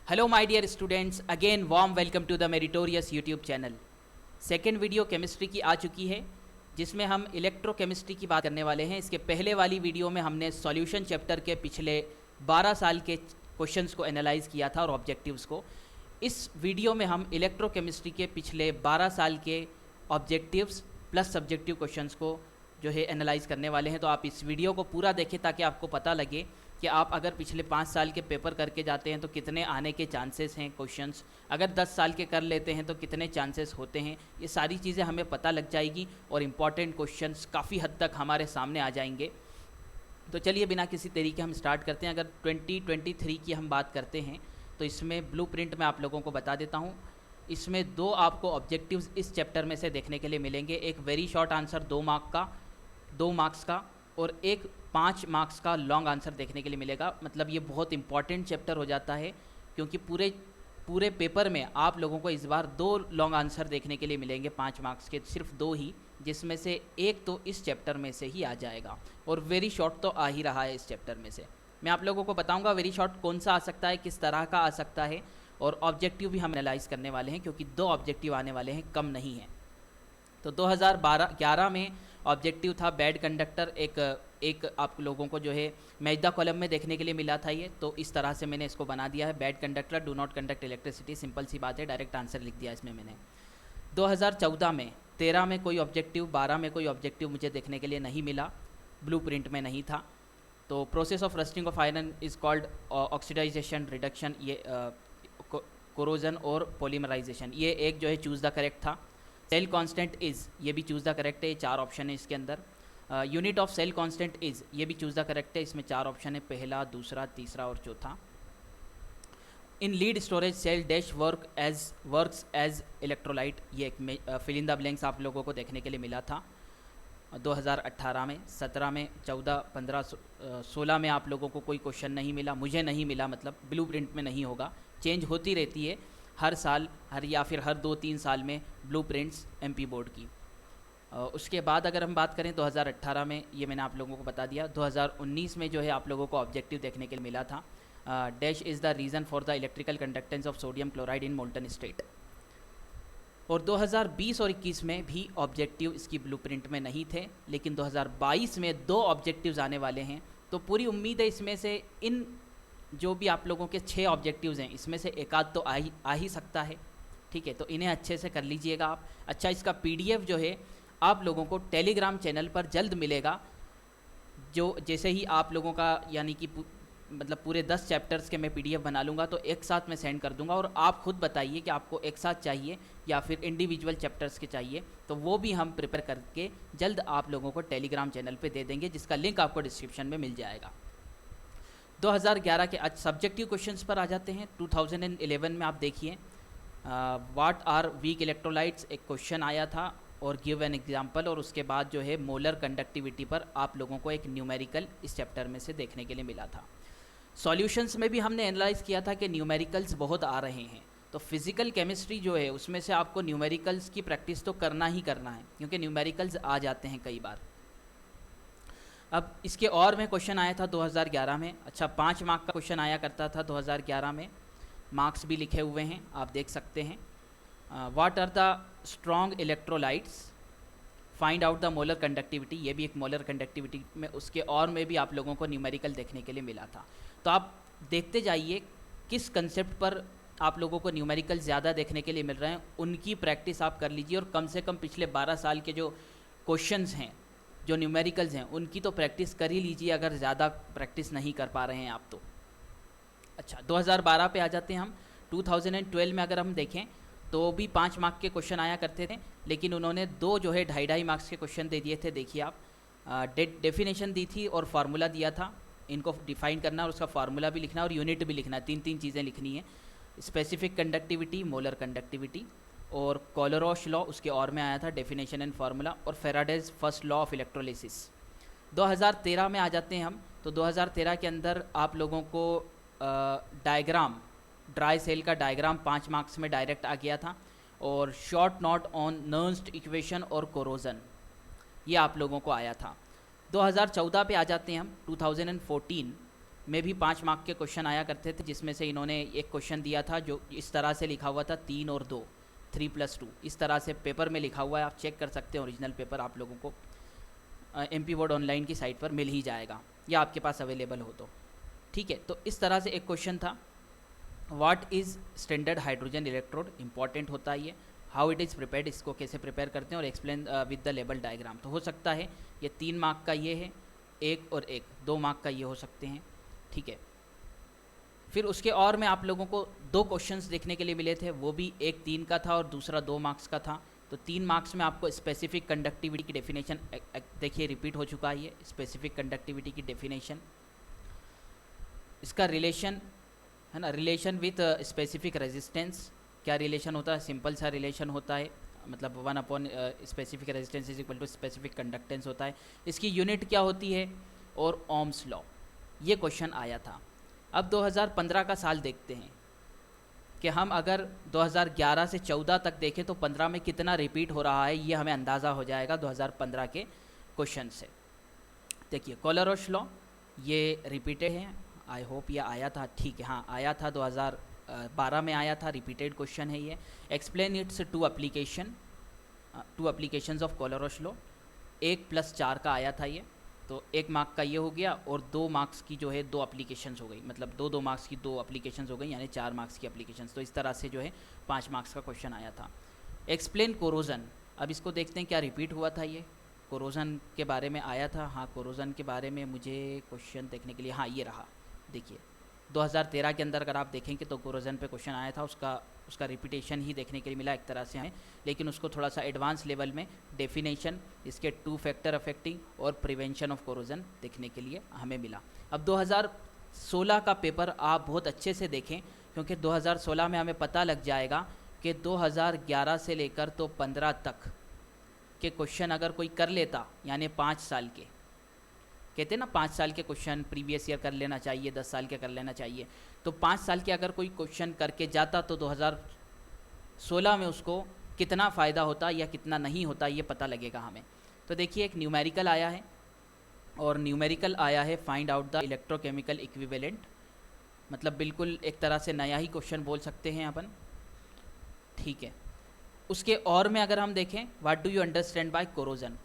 Hello my dear students, again warm welcome to the meritorious YouTube channel. Second video chemistry की आ चुकी है, जिसमें हम इलेक्ट्रोकेमिस्ट्री की बात करने वाले हैं। इसके पहले वाली वीडियो में हमने सॉल्यूशन चैप्टर के पिछले 12 साल के क्वेश्चंस को एनालाइज किया था और ऑब्जेक्टिव्स को। इस वीडियो में हम इलेक्ट्रोकेमिस्ट्री के पिछले 12 साल के ऑब्जेक्टिव्स प्लस सब्जेक्टिव क्वेश्चंस को जो है एनालाइज करने वाले हैं। तो आप इस वीडियो को पूरा देखें ताकि आपको पता लगे कि आप अगर पिछले 5 साल के पेपर करके जाते हैं तो कितने आने के चांसेस हैं क्वेश्चंस, अगर 10 साल के कर लेते हैं तो कितने चांसेस होते हैं। ये सारी चीज़ें हमें पता लग जाएगी और इम्पॉर्टेंट क्वेश्चंस काफ़ी हद तक हमारे सामने आ जाएंगे। तो चलिए बिना किसी तरीके हम स्टार्ट करते हैं। अगर 2023 की हम बात करते हैं तो इसमें ब्लूप्रिंट में आप लोगों को बता देता हूँ। इसमें 2 आपको ऑब्जेक्टिव्स इस चैप्टर में से देखने के लिए मिलेंगे। एक वेरी शॉर्ट आंसर 2 मार्क्स का और एक 5 मार्क्स का लॉन्ग आंसर देखने के लिए मिलेगा। मतलब ये बहुत इंपॉर्टेंट चैप्टर हो जाता है, क्योंकि पूरे पेपर में आप लोगों को इस बार 2 लॉन्ग आंसर देखने के लिए मिलेंगे, 5 मार्क्स के सिर्फ 2 ही, जिसमें से एक तो इस चैप्टर में से ही आ जाएगा और वेरी शॉर्ट तो आ ही रहा है इस चैप्टर में से। मैं आप लोगों को बताऊंगा वेरी शॉर्ट कौन सा आ सकता है, किस तरह का आ सकता है, और ऑब्जेक्टिव भी हम एनालाइज करने वाले हैं, क्योंकि 2 ऑब्जेक्टिव आने वाले हैं, कम नहीं है। तो 2011 में ऑब्जेक्टिव था बैड कंडक्टर। एक आप लोगों को जो है मैदा कॉलम में देखने के लिए मिला था ये, तो इस तरह से मैंने इसको बना दिया है। Bad conductor do not conduct electricity, simple सी बात है, डायरेक्ट आंसर लिख दिया इसमें मैंने। 2014 में 13 में कोई ऑब्जेक्टिव, 12 में कोई ऑब्जेक्टिव मुझे देखने के लिए नहीं मिला, ब्लूप्रिंट में नहीं था। तो process of rusting of iron is called oxidisation, reduction, ये कोरोजन और पॉलीमराइजेशन, ये एक जो है चूज़ द करेक्ट था। सेल कांस्टेंट इज़, ये भी चूज़ द करेक्ट है, 4 ऑप्शन है इसके अंदर। Unit of cell constant is, ये भी चूज़ द करेक्ट है, इसमें 4 ऑप्शन है, पहला, दूसरा, तीसरा और चौथा। In lead storage cell dash works as electrolyte, ये एक फिल इन द ब्लैंक्स आप लोगों को देखने के लिए मिला था 2018 में। 17 में, 14, 15, 16 में आप लोगों को कोई क्वेश्चन नहीं मिला, मुझे नहीं मिला, मतलब ब्लूप्रिंट में नहीं होगा, चेंज होती रहती है हर साल, या फिर हर 2-3 साल में ब्लूप्रिंट्स एमपी बोर्ड की। उसके बाद अगर हम बात करें 2018 में, ये मैंने आप लोगों को बता दिया। 2019 में जो है आप लोगों को ऑब्जेक्टिव देखने के लिए मिला था, dash is the reason for the electrical conductance of sodium chloride in molten state. और 2020 और 21 में भी ऑब्जेक्टिव इसकी ब्लूप्रिंट में नहीं थे, लेकिन 2022 में 2 ऑब्जेक्टिव्स आने वाले हैं। तो पूरी उम्मीद है इसमें से इन जो भी आप लोगों के 6 ऑब्जेक्टिव्स हैं, इसमें से एक आध तो आ ही सकता है, ठीक है। तो इन्हें अच्छे से कर लीजिएगा आप। अच्छा, इसका PDF जो है आप लोगों को टेलीग्राम चैनल पर जल्द मिलेगा। जो जैसे ही आप लोगों का यानी कि मतलब पूरे 10 चैप्टर्स के मैं PDF बना लूँगा तो एक साथ मैं सेंड कर दूंगा, और आप खुद बताइए कि आपको एक साथ चाहिए या फिर इंडिविजुअल चैप्टर्स के चाहिए, तो वो भी हम प्रिपेयर करके जल्द आप लोगों को टेलीग्राम चैनल पे दे देंगे, जिसका लिंक आपको डिस्क्रिप्शन में मिल जाएगा। 2011 के आज सब्जेक्टिव क्वेश्चंस पर आ जाते हैं। 2011 में आप देखिए, व्हाट आर वीक इलेक्ट्रोलाइट्स, एक क्वेश्चन आया था, और गिव एन एग्जांपल, और उसके बाद जो है मोलर कंडक्टिविटी पर आप लोगों को एक न्यूमेरिकल इस चैप्टर में से देखने के लिए मिला था। सॉल्यूशंस में भी हमने एनालाइज किया था कि न्यूमेरिकल्स बहुत आ रहे हैं, तो फिजिकल केमिस्ट्री जो है उसमें से आपको न्यूमेरिकल्स की प्रैक्टिस तो करना ही करना है, क्योंकि न्यूमेरिकल्स आ जाते हैं कई बार। अब इसके और में क्वेश्चन आया था 2011 में। अच्छा, 5 मार्क का क्वेश्चन आया करता था 2011 में, मार्क्स भी लिखे हुए हैं, आप देख सकते हैं। What are the strong electrolytes, find out the molar conductivity, ये भी एक मोलर कंडक्टिविटी में, उसके और में भी आप लोगों को न्यूमेरिकल देखने के लिए मिला था। तो आप देखते जाइए किस कंसेप्ट पर आप लोगों को न्यूमेरिकल ज़्यादा देखने के लिए मिल रहे हैं, उनकी प्रैक्टिस आप कर लीजिए, और कम से कम पिछले 12 साल के जो क्वेश्चंस हैं, जो न्यूमेरिकल्स हैं, उनकी तो प्रैक्टिस कर ही लीजिए, अगर ज़्यादा प्रैक्टिस नहीं कर पा रहे हैं आप तो। अच्छा, 2012 पे आ जाते हैं हम। 2012 में अगर हम देखें तो भी 5 मार्क के क्वेश्चन आया करते थे, लेकिन उन्होंने 2 जो है 2.5 मार्क्स के क्वेश्चन दे दिए थे। देखिए आप, डेफिनेशन दी थी और फार्मूला दिया था, इनको डिफाइन करना और उसका फार्मूला भी लिखना और यूनिट भी लिखना, 3 चीज़ें लिखनी है। स्पेसिफिक कंडक्टिविटी, मोलर कंडक्टिविटी, और कोलोरोश लॉ उसके और में आया था, डेफिनेशन एंड फार्मूला, और Faraday's first law of electrolysis. 2013 में आ जाते हैं हम। तो 2013 के अंदर आप लोगों को डायग्राम, ड्राई सेल का डायग्राम 5 मार्क्स में डायरेक्ट आ गया था, और शॉर्ट नोट ऑन नर्न्स्ट इक्वेशन और कोरोजन, ये आप लोगों को आया था। 2014 पे आ जाते हैं हम। 2014 में भी 5 मार्क के क्वेश्चन आया करते थे, जिसमें से इन्होंने एक क्वेश्चन दिया था जो इस तरह से लिखा हुआ था 3 और 2, 3+2, इस तरह से पेपर में लिखा हुआ है। आप चेक कर सकते हैं, ओरिजिनल पेपर आप लोगों को MP बोर्ड ऑनलाइन की साइट पर मिल ही जाएगा, या आपके पास अवेलेबल हो तो। ठीक है, तो इस तरह से एक क्वेश्चन था, what is standard hydrogen electrode, important होता है ये। हाउ इट इज़ प्रिपेयर्ड, इसको कैसे प्रिपेयर करते हैं, और explain with the label diagram. तो हो सकता है ये 3 मार्क का ये है, 1 और 1, 2 मार्क का ये हो सकते हैं। ठीक है, फिर उसके और में आप लोगों को 2 क्वेश्चंस देखने के लिए मिले थे, वो भी एक 3 का था और दूसरा 2 मार्क्स का था। तो 3 मार्क्स में आपको स्पेसिफिक कंडक्टिविटी की डेफिनेशन देखिए रिपीट हो चुका है, ये स्पेसिफिक कंडक्टिविटी की डेफिनेशन, इसका रिलेशन है ना, रिलेशन विथ स्पेसिफिक रेजिस्टेंस। क्या रिलेशन होता है, सिंपल सा रिलेशन होता है, मतलब 1 specific resistance is equal to specific conductance होता है। इसकी यूनिट क्या होती है, और ओम्स लॉ, ये क्वेश्चन आया था। अब 2015 का साल देखते हैं कि हम अगर 2011 से 14 तक देखें तो 15 में कितना रिपीट हो रहा है, ये हमें अंदाज़ा हो जाएगा 2015 के क्वेश्चन से। देखिए कोलरोश लॉ ये रिपीटेड है, आई होप ये आया था, ठीक है, हाँ आया था, 2012 में आया था, रिपीटेड क्वेश्चन है ये। Explain its 2 applications of Kohlrausch law, 1+4 का आया था ये, तो 1 मार्क का ये हो गया, और 2 मार्क्स की जो है 2 एप्लीकेशंस हो गई, मतलब 2 मार्क्स की 2 एप्लीकेशंस हो गई, यानी 4 मार्क्स की एप्लीकेशंस। तो इस तरह से जो है 5 मार्क्स का क्वेश्चन आया था। एक्सप्लेन कोरोजन, अब इसको देखते हैं क्या रिपीट हुआ था, ये कोरोजन के बारे में आया था। हाँ, कोरोजन के बारे में मुझे क्वेश्चन देखने के लिए, हाँ ये रहा, देखिए 2013 के अंदर अगर आप देखेंगे तो कोरोजन पे क्वेश्चन आया था, उसका रिपीटेशन ही देखने के लिए मिला एक तरह से है, लेकिन उसको थोड़ा सा एडवांस लेवल में डेफिनेशन, इसके 2 फैक्टर अफेक्टिंग और प्रिवेंशन ऑफ कोरोजन देखने के लिए हमें मिला। अब 2016 का पेपर आप बहुत अच्छे से देखें, क्योंकि 2016 में हमें पता लग जाएगा कि 2011 से लेकर तो 15 तक के क्वेश्चन अगर कोई कर लेता, यानी 5 साल के, कहते हैं ना 5 साल के क्वेश्चन प्रीवियस ईयर कर लेना चाहिए, 10 साल के कर लेना चाहिए, तो 5 साल के अगर कोई क्वेश्चन करके जाता तो 2016 में उसको कितना फ़ायदा होता या कितना नहीं होता, ये पता लगेगा हमें। तो देखिए एक न्यूमेरिकल आया है, और न्यूमेरिकल आया है find out the electrochemical equivalent, मतलब बिल्कुल एक तरह से नया ही क्वेश्चन बोल सकते हैं अपन। ठीक है, उसके और में अगर हम देखें, what do you understand by corrosion,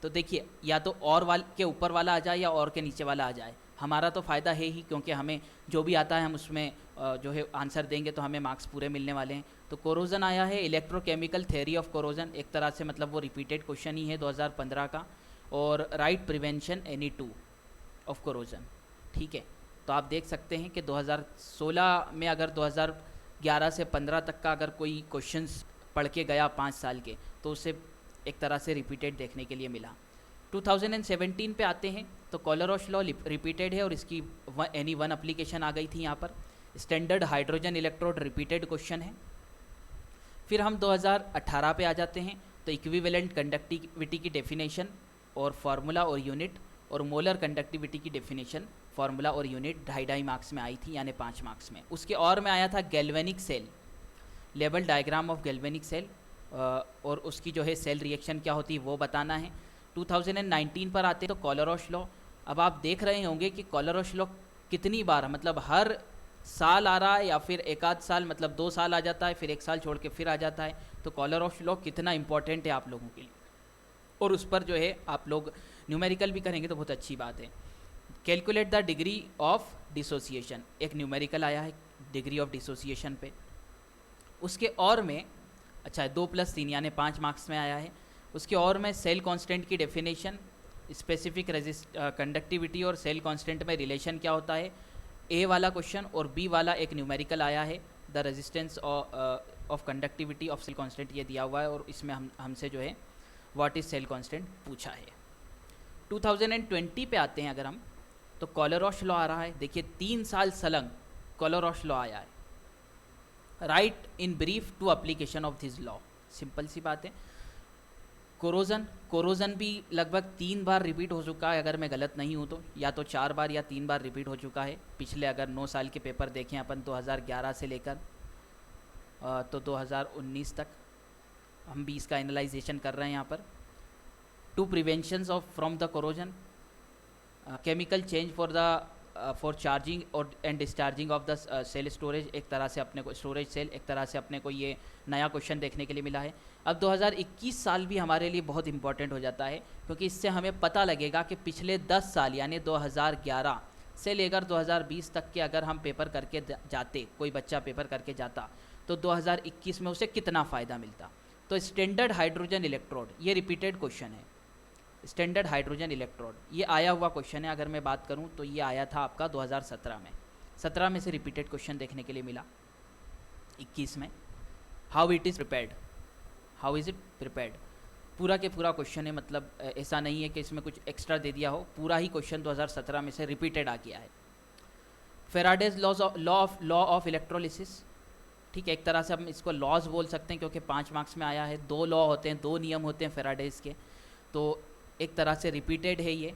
तो देखिए या तो और वाल के ऊपर वाला आ जाए या और के नीचे वाला आ जाए, हमारा तो फ़ायदा है ही, क्योंकि हमें जो भी आता है हम उसमें जो है आंसर देंगे तो हमें मार्क्स पूरे मिलने वाले हैं। तो कोरोजन आया है, इलेक्ट्रोकेमिकल थ्योरी ऑफ कोरोजन, एक तरह से मतलब वो रिपीटेड क्वेश्चन ही है 2015 का, और right prevention any 2 of corrosion. ठीक है, तो आप देख सकते हैं कि 2016 में अगर 2011 से 15 तक का अगर कोई क्वेश्चंस पढ़ के गया 5 साल के, तो उसे एक तरह से रिपीटेड देखने के लिए मिला। 2017 पे आते हैं तो कोलरोश लॉ रिपीटेड है, और इसकी एनी 1 एप्लीकेशन आ गई थी यहाँ पर। Standard hydrogen electrode repeated question है। फिर हम 2018 पे आ जाते हैं, तो इक्विवेलेंट कंडक्टिविटी की डेफिनेशन और फार्मूला और यूनिट, और मोलर कंडक्टिविटी की डेफिनेशन, फार्मूला और यूनिट 2.5 मार्क्स में आई थी, यानी 5 मार्क्स में। उसके और में आया था galvanic cell, level diagram of galvanic cell, और उसकी जो है सेल रिएक्शन क्या होती है वो बताना है। 2019 पर आते हैं तो कोलरोश लॉ। अब आप देख रहे होंगे कि कोलरोश लॉ कितनी बार, मतलब हर साल आ रहा है, या फिर एक आध साल, मतलब 2 साल आ जाता है, फिर 1 साल छोड़ के फिर आ जाता है। तो कोलरोश लॉ कितना इंपॉर्टेंट है आप लोगों के लिए, और उस पर जो है आप लोग न्यूमेरिकल भी करेंगे तो बहुत अच्छी बात है। Calculate the degree of dissociation, एक न्यूमेरिकल आया है डिग्री ऑफ डिसोसिएशन पे। उसके और में अच्छा 2+3 यानी 5 मार्क्स में आया है। उसके और में सेल कांस्टेंट की डेफिनेशन, स्पेसिफिक कंडक्टिविटी और सेल कांस्टेंट में रिलेशन क्या होता है, ए वाला क्वेश्चन, और बी वाला एक न्यूमेरिकल आया है, the resistance of conductivity of cell constant, ये दिया हुआ है, और इसमें हमसे जो है व्हाट इज सेल कांस्टेंट पूछा है। 2020 पे आते हैं अगर हम, तो कोलरोश लॉ आ रहा है। देखिए 3 साल सलंग कोलरोश लॉ आया है। Right in brief 2 application of this law, simple सी बात है। कोरोजन भी लगभग 3 बार रिपीट हो चुका है, अगर मैं गलत नहीं हूँ तो, या तो 4 बार या 3 बार रिपीट हो चुका है। पिछले अगर 9 साल के पेपर देखें अपन 2011 से लेकर तो 2019 तक, हम भी इसका एनालाइजेशन कर रहे हैं यहाँ पर। 2 preventions of from the corrosion, chemical change for the for charging और and discharging of the cell storage, एक तरह से अपने को स्टोरेज सेल, एक तरह से अपने को ये नया क्वेश्चन देखने के लिए मिला है। अब 2021 साल भी हमारे लिए बहुत इंपॉर्टेंट हो जाता है, क्योंकि इससे हमें पता लगेगा कि पिछले 10 साल यानी 2011 से लेकर 2020 तक के अगर हम पेपर करके जाते, कोई बच्चा पेपर करके जाता, तो 2021 में उसे कितना फ़ायदा मिलता। तो स्टैंडर्ड हाइड्रोजन इलेक्ट्रोड, ये रिपीटेड क्वेश्चन है। स्टैंडर्ड हाइड्रोजन इलेक्ट्रोड ये आया हुआ क्वेश्चन है। अगर मैं बात करूं तो ये आया था आपका 2017 में, 17 में से रिपीटेड क्वेश्चन देखने के लिए मिला 21 में। How it is prepared, how is it prepared, पूरा के पूरा क्वेश्चन है, मतलब ऐसा नहीं है कि इसमें कुछ एक्स्ट्रा दे दिया हो, पूरा ही क्वेश्चन 2017 में से रिपीटेड आ गया है। फेराडेज लॉ ऑफ इलेक्ट्रोलिसिस, ठीक है, एक तरह से हम इसको लॉज बोल सकते हैं क्योंकि 5 मार्क्स में आया है। 2 लॉ होते हैं, 2 नियम होते हैं फेराडेज के, तो एक तरह से रिपीटेड है ये।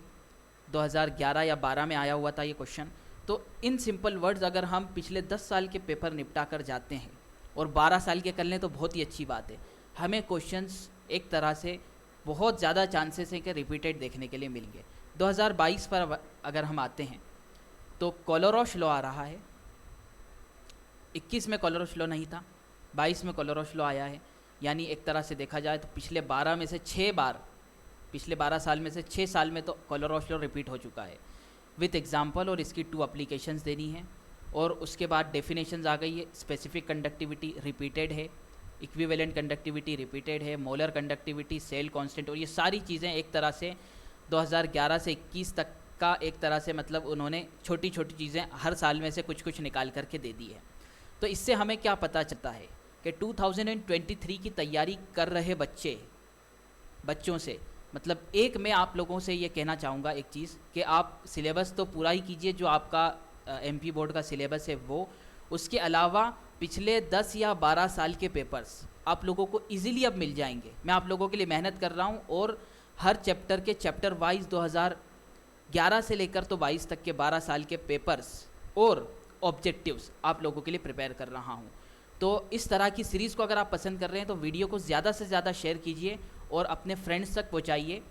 2011 या 12 में आया हुआ था ये क्वेश्चन। तो इन सिंपल वर्ड्स अगर हम पिछले 10 साल के पेपर निपटा कर जाते हैं और 12 साल के कर लें तो बहुत ही अच्छी बात है। हमें क्वेश्चंस एक तरह से बहुत ज़्यादा चांसेस हैं कि रिपीटेड देखने के लिए मिलेंगे। 2022 पर अगर हम आते हैं तो कोलोरोस लॉ आ रहा है। 21 में कोलोरोस लॉ नहीं था, 22 में कोलोरोस लॉ आया है। यानी एक तरह से देखा जाए तो पिछले 12 में से 6 बार, पिछले 12 साल में से 6 साल में तो कोलोरोस लॉ रिपीट हो चुका है विथ एग्जांपल, और इसकी 2 एप्लीकेशंस देनी है। और उसके बाद डेफिनेशंस आ गई है। स्पेसिफिक कंडक्टिविटी रिपीटेड है, इक्विवेलेंट कंडक्टिविटी रिपीटेड है, मोलर कंडक्टिविटी, सेल कांस्टेंट, और ये सारी चीज़ें एक तरह से 2011 से 21 तक का एक तरह से मतलब उन्होंने छोटी छोटी चीज़ें हर साल में से कुछ कुछ निकाल करके दे दी है। तो इससे हमें क्या पता चलता है कि 2023 की तैयारी कर रहे बच्चों से, मतलब एक मैं आप लोगों से ये कहना चाहूँगा एक चीज़ कि आप सिलेबस तो पूरा ही कीजिए जो आपका एमपी बोर्ड का सिलेबस है वो, उसके अलावा पिछले 10 या 12 साल के पेपर्स आप लोगों को इजीली अब मिल जाएंगे। मैं आप लोगों के लिए मेहनत कर रहा हूँ और हर चैप्टर के चैप्टर वाइज 2011 से लेकर तो 22 तक के 12 साल के पेपर्स और ऑब्जेक्टिव्स आप लोगों के लिए प्रिपेयर कर रहा हूँ। तो इस तरह की सीरीज़ को अगर आप पसंद कर रहे हैं तो वीडियो को ज़्यादा से ज़्यादा शेयर कीजिए और अपने फ्रेंड्स तक पहुँचाइए,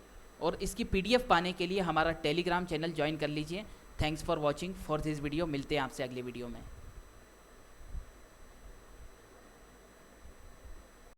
और इसकी PDF पाने के लिए हमारा टेलीग्राम चैनल ज्वाइन कर लीजिए। Thanks for watching for this video. मिलते हैं आपसे अगले वीडियो में।